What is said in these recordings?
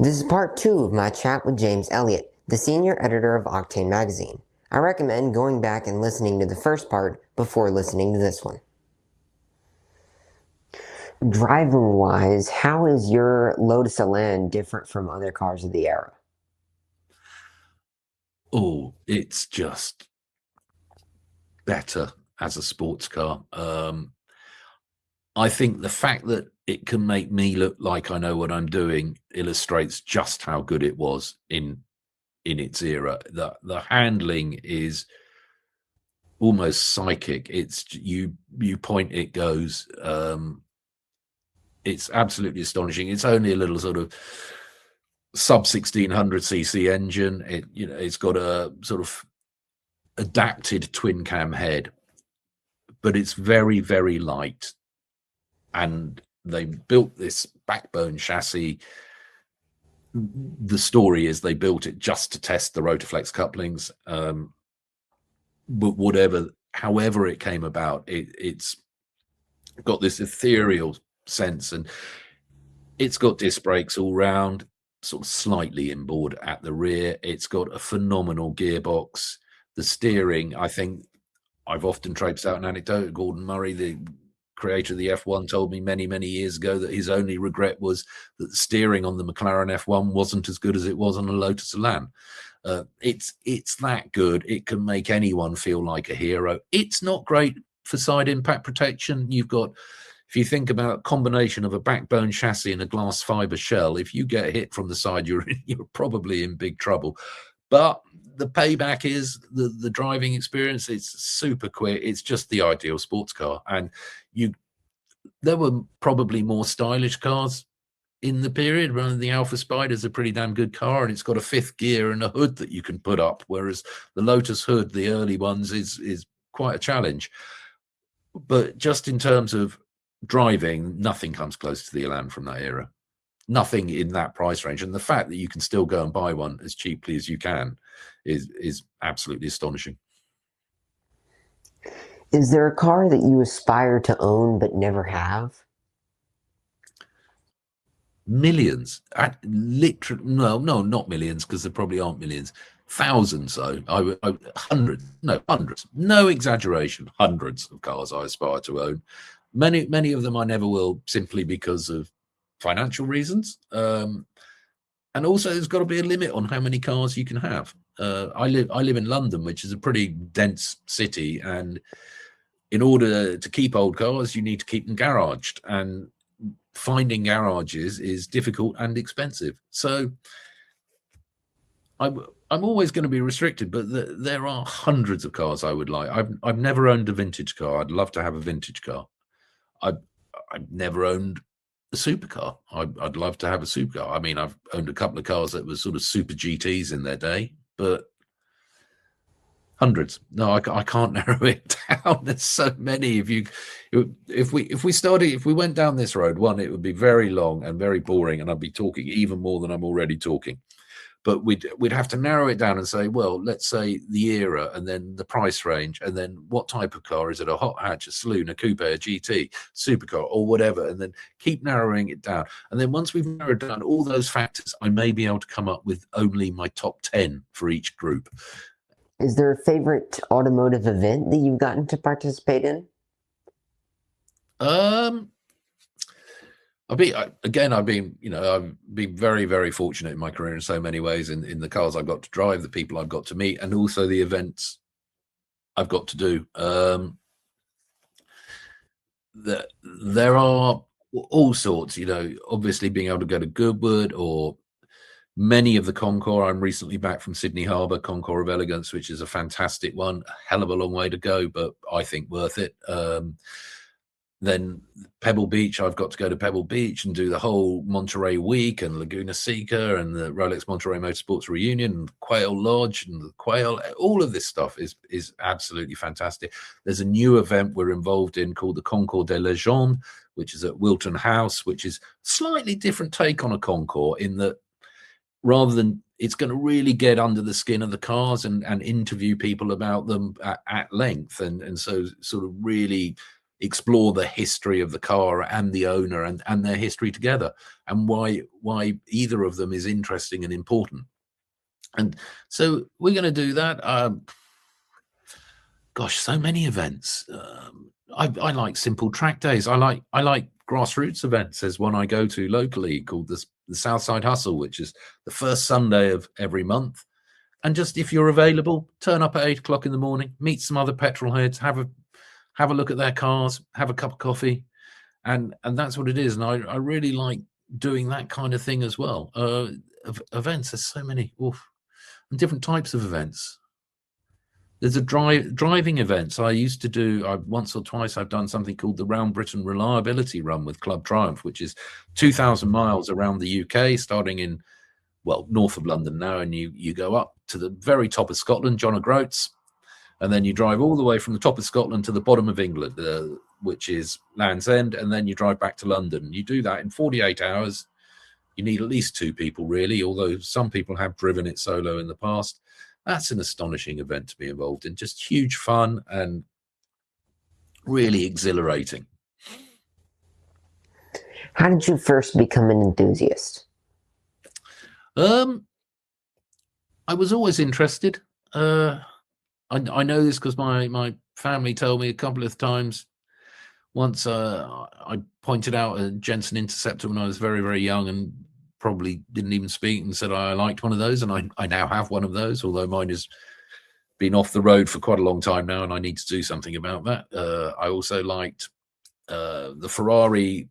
This is part 2 of my chat with James Elliott, the senior editor of Octane Magazine. I recommend going back and listening to the first part before listening to this one. Driving-wise, how is your Lotus Elan different from other cars of the era? Oh, it's just better as a sports car. I think the fact that it can make me look like I know what I'm doing illustrates just how good it was in its era. The handling is almost psychic. It's you point, it goes. It's absolutely astonishing. It's only a little sort of sub 1600cc engine. It's got a sort of adapted twin cam head, but it's very, very light. And they built this backbone chassis. The story is they built it just to test the Rotoflex couplings. But however it came about, it's got this ethereal sense, and it's got disc brakes all round, sort of slightly inboard at the rear. It's got a phenomenal gearbox. The steering, I think I've often traipsed out an anecdote. Gordon Murray, the creator of the F1, told me many, many years ago that his only regret was that the steering on the McLaren F1 wasn't as good as it was on a Lotus Elan. It's that good. It can make anyone feel like a hero. It's not great for side impact protection. You've got, if you think about a combination of a backbone chassis and a glass fiber shell, if you get hit from the side, you're probably in big trouble. But the payback is the driving experience. It's super quick. It's just the ideal sports car. And there were probably more stylish cars in the period. Running the Alpha Spider is a pretty damn good car, and it's got a fifth gear and a hood that you can put up, whereas the Lotus hood, the early ones, is quite a challenge. But just in terms of driving, nothing comes close to the Elan from that era. Nothing in that price range. And the fact that you can still go and buy one as cheaply as you can is absolutely astonishing. Is there a car that you aspire to own but never have? Millions. Literally, no, not millions, because there probably aren't millions. Thousands, though. Hundreds. No exaggeration. Hundreds of cars I aspire to own. Many of them I never will, simply because of financial reasons. And also, there's got to be a limit on how many cars you can have. I live in London, which is a pretty dense city, and in order to keep old cars, you need to keep them garaged, and finding garages is difficult and expensive. So I'm always going to be restricted, but there are hundreds of cars I would like. I've never owned a vintage car. I'd love to have a vintage car. I've never owned a supercar. I'd love to have a supercar. I mean, I've owned a couple of cars that were sort of super GTs in their day, but hundreds. No, I can't narrow it down. There's so many. If we went down this road, one, it would be very long and very boring, and I'd be talking even more than I'm already talking. But we'd have to narrow it down and say, well, let's say the era, and then the price range, and then what type of car is it? A hot hatch, a saloon, a coupe, a GT, supercar, or whatever, and then keep narrowing it down. And then once we've narrowed down all those factors, I may be able to come up with only my top 10 for each group. Is there a favorite automotive event that you've gotten to participate in? I've been very, very fortunate in my career in so many ways, in the cars I've got to drive, the people I've got to meet, and also the events I've got to do. There are all sorts, obviously being able to go to Goodwood, or many of the Concours. I'm recently back from Sydney Harbour, Concours of Elegance, which is a fantastic one. A hell of a long way to go, but I think worth it. Then Pebble Beach, I've got to go to Pebble Beach and do the whole Monterey Week and Laguna Seca and the Rolex Monterey Motorsports Reunion and Quail Lodge and the Quail. All of this stuff is absolutely fantastic. There's a new event we're involved in called the Concours des Légendes, which is at Wilton House, which is slightly different take on a Concours, in that rather than, it's going to really get under the skin of the cars and interview people about them at length, and so sort of really explore the history of the car and the owner and their history together, and why either of them is interesting and important. And so we're going to do that. Gosh, so many events. I like simple track days. I like grassroots events. There's one I go to locally called the Southside Hustle, which is the first Sunday of every month. And just, if you're available, turn up at 8 o'clock in the morning, meet some other petrol heads, have a look at their cars, have a cup of coffee, and that's what it is. And I really like doing that kind of thing as well. Events, there's so many, and different types of events. There's a driving events. I used to do, once or twice I've done something called the Round Britain Reliability Run with Club Triumph, which is 2,000 miles around the UK, starting in, north of London now, and you go up to the very top of Scotland, John O'Groats, and then you drive all the way from the top of Scotland to the bottom of England, which is Land's End, and then you drive back to London. You do that in 48 hours. You need at least 2 people, really, although some people have driven it solo in the past. That's an astonishing event to be involved in. Just huge fun and really exhilarating. How did you first become an enthusiast? I was always interested. I know this because my family told me a couple of times. Once I pointed out a Jensen Interceptor when I was very, very young and probably didn't even speak, and said I liked one of those, and I now have one of those, although mine has been off the road for quite a long time now, and I need to do something about that. I also liked the Ferrari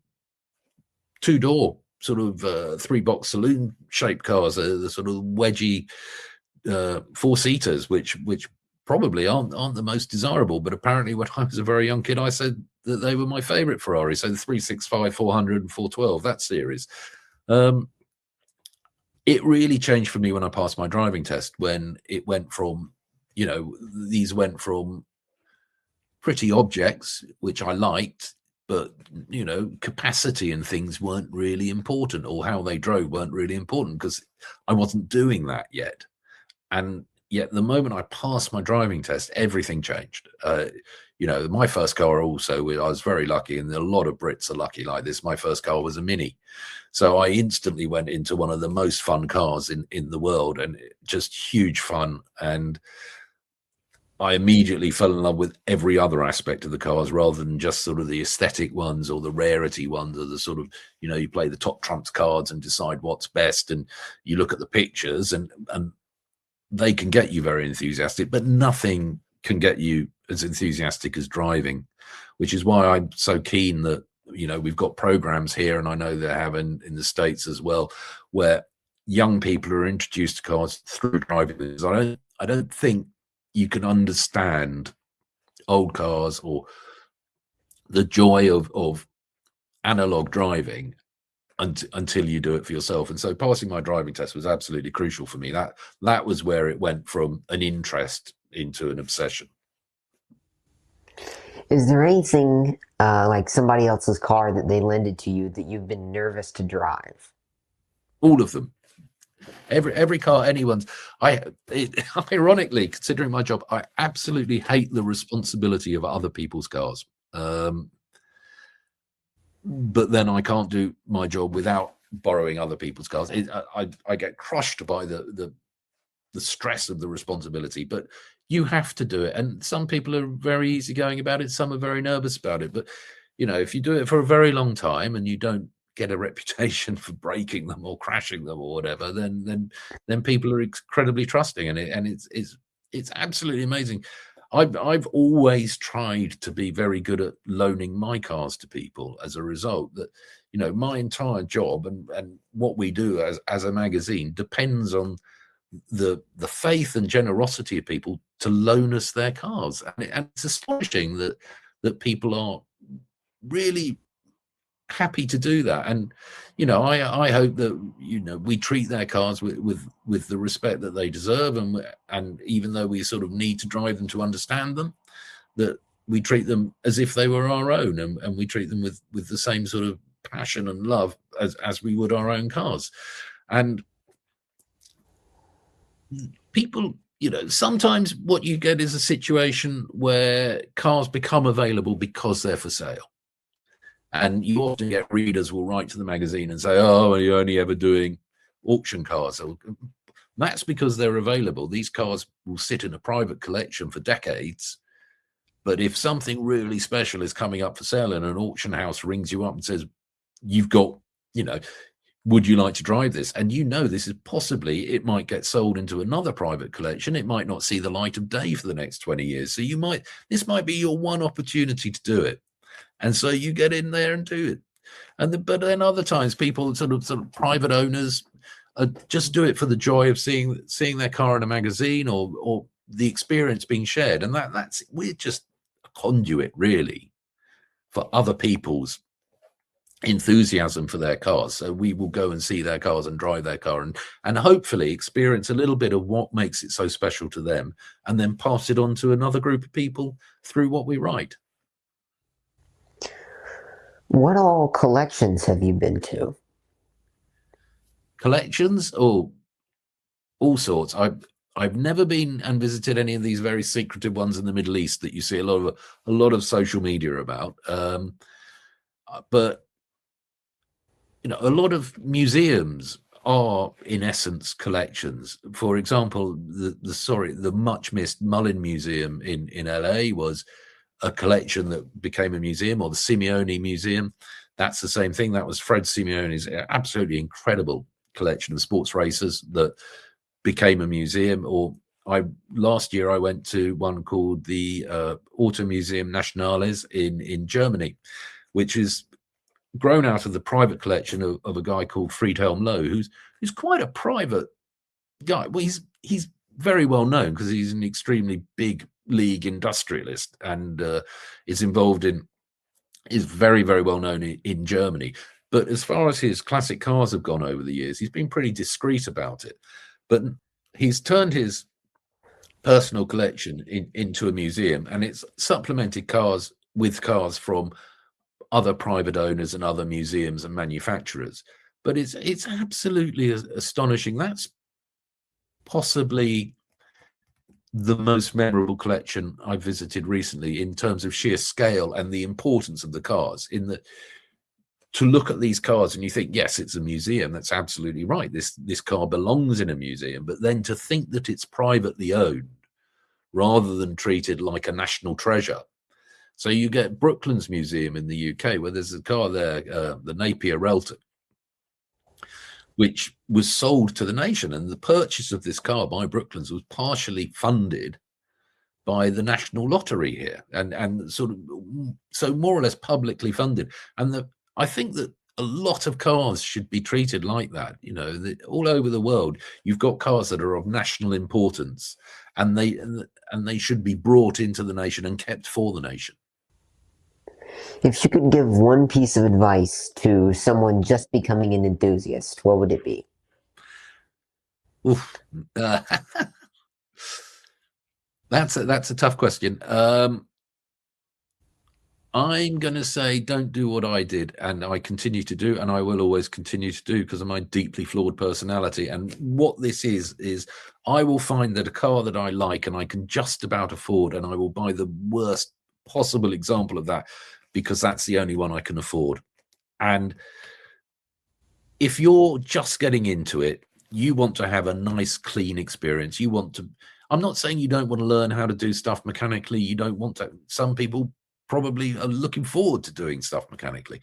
2-door sort of 3-box saloon shaped cars, the sort of wedgy 4-seaters, which probably aren't the most desirable, but apparently when I was a very young kid I said that they were my favorite Ferrari. So the 365, 400 and 412, that series. It really changed for me when I passed my driving test, when it went from, these went from pretty objects, which I liked, but, capacity and things weren't really important, or how they drove weren't really important, because I wasn't doing that yet. And yet the moment I passed my driving test, everything changed. My first car also, I was very lucky, and a lot of Brits are lucky like this. My first car was a Mini. So I instantly went into one of the most fun cars in the world, and just huge fun. And I immediately fell in love with every other aspect of the cars, rather than just sort of the aesthetic ones or the rarity ones, or the sort of, you play the top trumps cards and decide what's best, and you look at the pictures, and they can get you very enthusiastic, but nothing can get you as enthusiastic as driving, which is why I'm so keen that, we've got programs here, and I know they have in the States as well, where young people are introduced to cars through driving. I don't think you can understand old cars or the joy of analog driving until you do it for yourself. And so passing my driving test was absolutely crucial for me. That was where it went from an interest into an obsession. Is there anything like somebody else's car that they lended to you that you've been nervous to drive? All of them. Every car anyone's. Ironically, considering my job, I absolutely hate the responsibility of other people's cars. But then I can't do my job without borrowing other people's cars. I get crushed by the stress of the responsibility, but you have to do it. And some people are very easygoing about it, some are very nervous about it. But if you do it for a very long time and you don't get a reputation for breaking them or crashing them or whatever, then people are incredibly trusting, and it's absolutely amazing. I've always tried to be very good at loaning my cars to people, as a result that, my entire job and what we do as a magazine depends on the faith and generosity of people to loan us their cars. And it's astonishing that people are really happy to do that. And I hope that we treat their cars with the respect that they deserve, and even though we sort of need to drive them to understand them, that we treat them as if they were our own, and we treat them with the same sort of passion and love as we would our own cars. And people you know, sometimes what you get is a situation where cars become available because they're for sale. And you often get readers will write to the magazine and say, oh, are you only ever doing auction cars? That's because they're available. These cars will sit in a private collection for decades. But if something really special is coming up for sale and an auction house rings you up and says, you've got, you know, would you like to drive this? And you know, this is possibly, it might get sold into another private collection. It might not see the light of day for the next 20 years. So this might be your one opportunity to do it. And so you get in there and do it. But then other times people sort of private owners just do it for the joy of seeing their car in a magazine or the experience being shared. And we're just a conduit really for other people's enthusiasm for their cars. So we will go and see their cars and drive their car and hopefully experience a little bit of what makes it so special to them, and then pass it on to another group of people through what we write. What all collections have you been to? Collections? Oh, all sorts. I've never been and visited any of these very secretive ones in the Middle East that you see a lot of social media about. But you know, a lot of museums are in essence collections. For example, the much missed Mullin Museum in LA was a collection that became a museum, or the Simeone Museum. That's the same thing. That was Fred Simeone's absolutely incredible collection of sports racers that became a museum. Or last year I went to one called the Auto Museum Nationales in Germany, which is grown out of the private collection of a guy called Friedhelm Loh, who's quite a private guy. Well, he's very well known because he's an extremely big league industrialist and is very, very well known in Germany. But as far as his classic cars have gone over the years, he's been pretty discreet about it. But he's turned his personal collection into a museum, and it's supplemented cars with cars from other private owners and other museums and manufacturers. But it's absolutely astonishing. That's possibly the most memorable collection I've visited recently in terms of sheer scale and the importance of the cars. In that, to look at these cars and you think, yes, it's a museum. That's absolutely right. This car belongs in a museum. But then to think that it's privately owned rather than treated like a national treasure. So you get Brooklands Museum in the UK, where there's a car there, the Napier Relton, which was sold to the nation. And the purchase of this car by Brooklands was partially funded by the National Lottery here, and sort of, so more or less publicly funded. And I think that a lot of cars should be treated like that. You know, all over the world, you've got cars that are of national importance, and they should be brought into the nation and kept for the nation. If you could give one piece of advice to someone just becoming an enthusiast, what would it be? Oof. That's a tough question. I'm going to say don't do what I did, and I continue to do, and I will always continue to do because of my deeply flawed personality. And what this is I will find that a car that I like and I can just about afford, and I will buy the worst possible example of that because that's the only one I can afford. And if you're just getting into it, you want to have a nice, clean experience. You want to, I'm not saying you don't want to learn how to do stuff mechanically. You don't want to, some people probably are looking forward to doing stuff mechanically,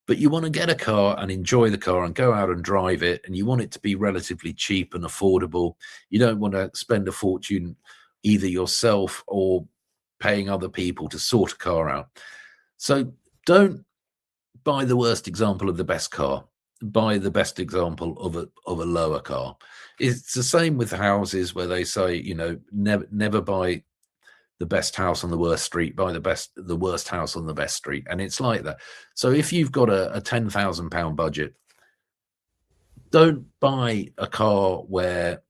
but you want to get a car and enjoy the car and go out and drive it. And you want it to be relatively cheap and affordable. You don't want to spend a fortune either yourself or paying other people to sort a car out. So don't buy the worst example of the best car. Buy the best example of a lower car. It's the same with houses where they say, you know, never buy the best house on the worst street, buy the worst house on the best street. And it's like that. So if you've got a £10,000 budget, don't buy a car where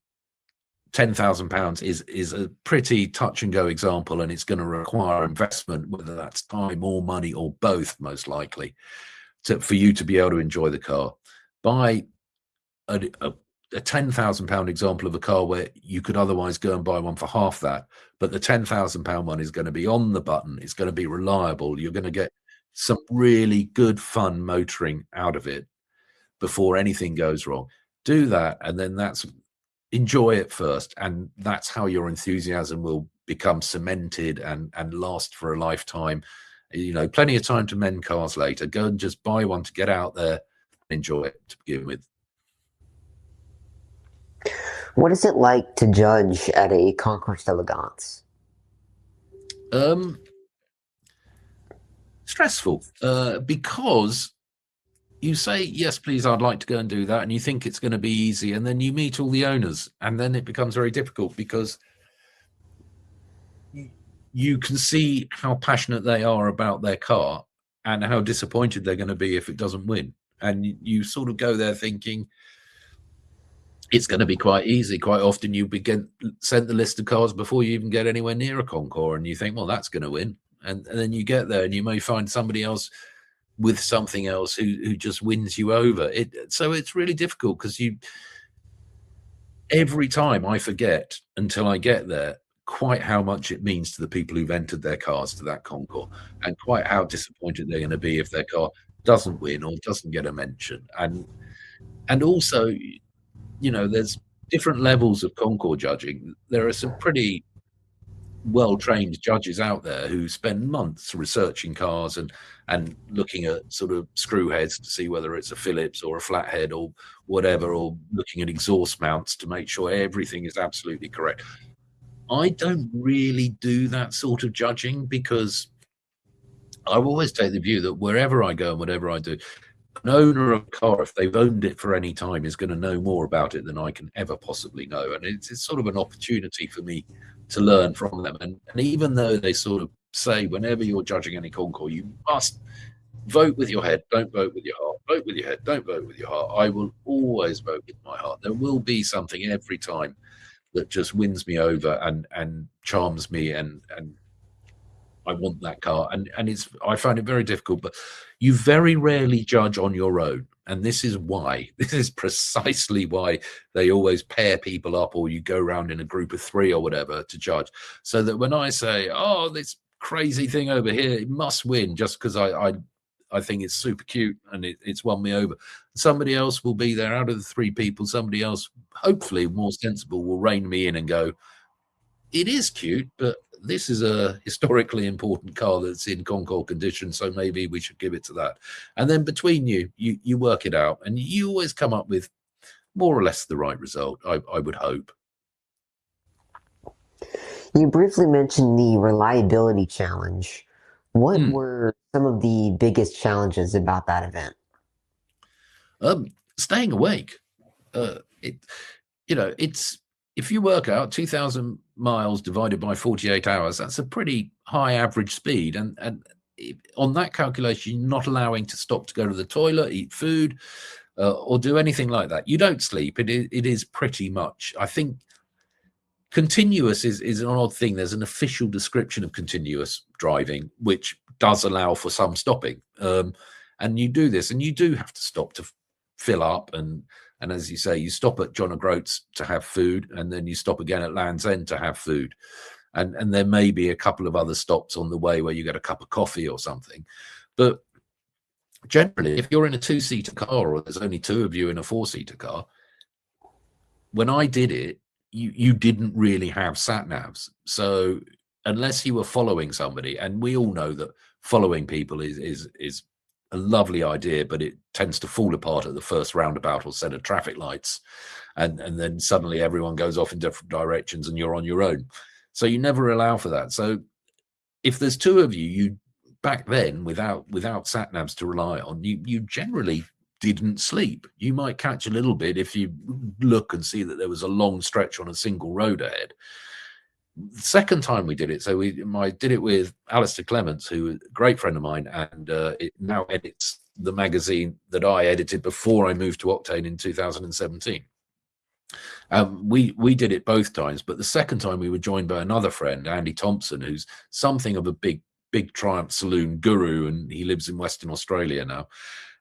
£10,000 is a pretty touch and go example, and it's going to require investment, whether that's time or money or both, most likely, for you to be able to enjoy the car. Buy a a £10,000 example of a car where you could otherwise go and buy one for half that, but the £10,000 one is going to be on the button. It's going to be reliable. You're going to get some really good fun motoring out of it before anything goes wrong. Do that, and then enjoy it first, and that's how your enthusiasm will become cemented and last for a lifetime. You know, plenty of time to mend cars later. Go and just buy one to get out there and enjoy it to begin with. What is it like to judge at a Concours d'Elegance? Stressful, because you say, yes, please, I'd like to go and do that, and you think it's going to be easy, and then you meet all the owners, and then it becomes very difficult because you can see how passionate they are about their car and how disappointed they're going to be if it doesn't win. And you sort of go there thinking it's going to be quite easy. Quite often you begin sent the list of cars before you even get anywhere near a Concours, and you think, well, that's going to win. And then you get there and you may find somebody else with something else who just wins you over. So it's really difficult because every time I forget until I get there quite how much it means to the people who've entered their cars to that Concours, and quite how disappointed they're going to be if their car doesn't win or doesn't get a mention. And also, you know, there's different levels of Concours judging. There are some pretty well-trained judges out there who spend months researching cars and looking at sort of screw heads to see whether it's a Phillips or a flathead or whatever, or looking at exhaust mounts to make sure everything is absolutely correct. I don't really do that sort of judging because I always take the view that wherever I go and whatever I do, an owner of a car, if they've owned it for any time, is going to know more about it than I can ever possibly know. And it's sort of an opportunity for me to learn from them. And even though they sort of say, whenever you're judging any Concours, you must vote with your head, don't vote with your heart. Vote with your head, don't vote with your heart. I will always vote with my heart. There will be something every time that just wins me over and charms me, and I want that car. And I find it very difficult, but you very rarely judge on your own. And this is precisely why they always pair people up, or you go around in a group of 3 or whatever to judge, so that when I say, oh, this crazy thing over here, it must win just because I think it's super cute and it's won me over, somebody else will be there out of the 3 people. Somebody else, hopefully more sensible, will rein me in and go, it is cute, but this is a historically important car that's in Concours condition, so maybe we should give it to that. And then between you work it out, and you always come up with more or less the right result, I would hope. You briefly mentioned the reliability challenge. What were some of the biggest challenges about that event? Staying awake. If you work out 2,000 miles divided by 48 hours, that's a pretty high average speed. And on that calculation, you're not allowing to stop to go to the toilet, eat food, or do anything like that. You don't sleep. It is pretty much, I think, continuous is an odd thing. There's an official description of continuous driving, which does allow for some stopping. And you do this, and you do have to stop to fill up. And as you say, you stop at John O'Groats to have food, and then you stop again at Land's End to have food. And there may be a couple of other stops on the way where you get a cup of coffee or something. But generally, if you're in a 2-seater car, or there's only 2 of you in a 4-seater car, when I did it, you didn't really have sat navs. So unless you were following somebody, and we all know that following people is a lovely idea, but it tends to fall apart at the first roundabout or set of traffic lights, and then suddenly everyone goes off in different directions and you're on your own. So you never allow for that. So if there's 2 of you, back then, without sat navs to rely on, you generally didn't sleep. You might catch a little bit if you look and see that there was a long stretch on a single road ahead. The second time we did it, so I did it with Alistair Clements, who is a great friend of mine, and it now edits the magazine that I edited before I moved to Octane in 2017. We did it both times, but the second time we were joined by another friend, Andy Thompson, who's something of a big Triumph saloon guru, and he lives in Western Australia now.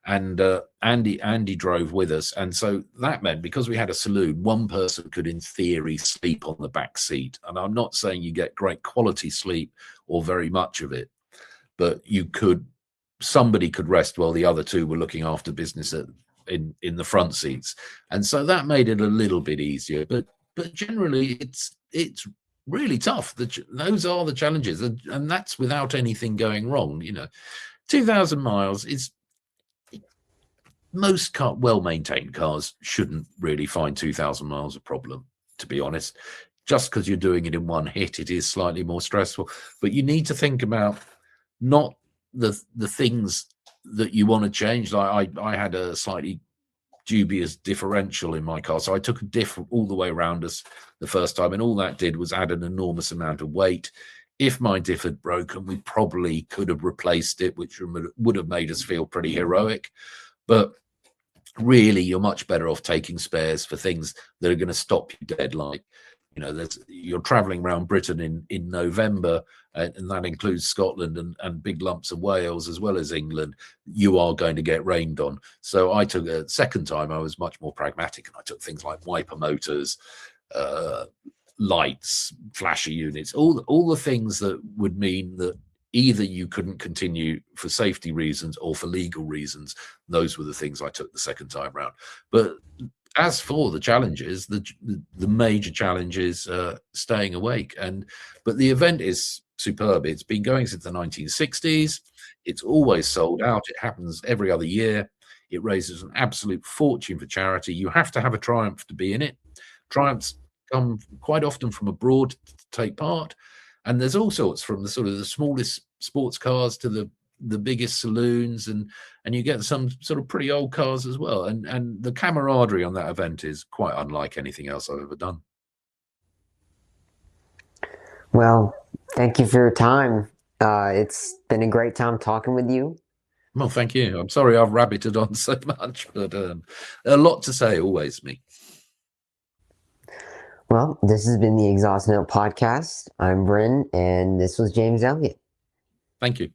and Andy drove with us, and so that meant, because we had a saloon, one person could in theory sleep on the back seat. And I'm not saying you get great quality sleep or very much of it, but somebody could rest while the other two were looking after business in the front seats, and so that made it a little bit easier. But generally, it's really tough. Those are the challenges, and that's without anything going wrong. 2,000 miles is, most well-maintained cars shouldn't really find 2,000 miles a problem, to be honest. Just because you're doing it in one hit, it is slightly more stressful. But you need to think about not the things that you want to change. Like I had a slightly dubious differential in my car, so I took a diff all the way around us the first time, and all that did was add an enormous amount of weight. If my diff had broken, we probably could have replaced it, which would have made us feel pretty heroic. But really, you're much better off taking spares for things that are going to stop you dead. Like, you're traveling around Britain in November, and that includes Scotland and big lumps of Wales as well as England. You are going to get rained on. So I took a second time, I was much more pragmatic, and I took things like wiper motors, lights, flasher units, all the things that would mean that either you couldn't continue for safety reasons or for legal reasons. Those were the things I took the second time round. But as for the challenges, the major challenge is staying awake. But the event is superb. It's been going since the 1960s. It's always sold out. It happens every other year. It raises an absolute fortune for charity. You have to have a Triumph to be in it. Triumphs come quite often from abroad to take part. And there's all sorts, from the smallest sports cars to the biggest saloons, and you get some sort of pretty old cars as well. And the camaraderie on that event is quite unlike anything else I've ever done. Well, thank you for your time. It's been a great time talking with you. Well, thank you. I'm sorry I've rabbited on so much, but a lot to say, always me. Well, this has been the Exhaust Note Podcast. I'm Brynn, and this was James Elliott. Thank you.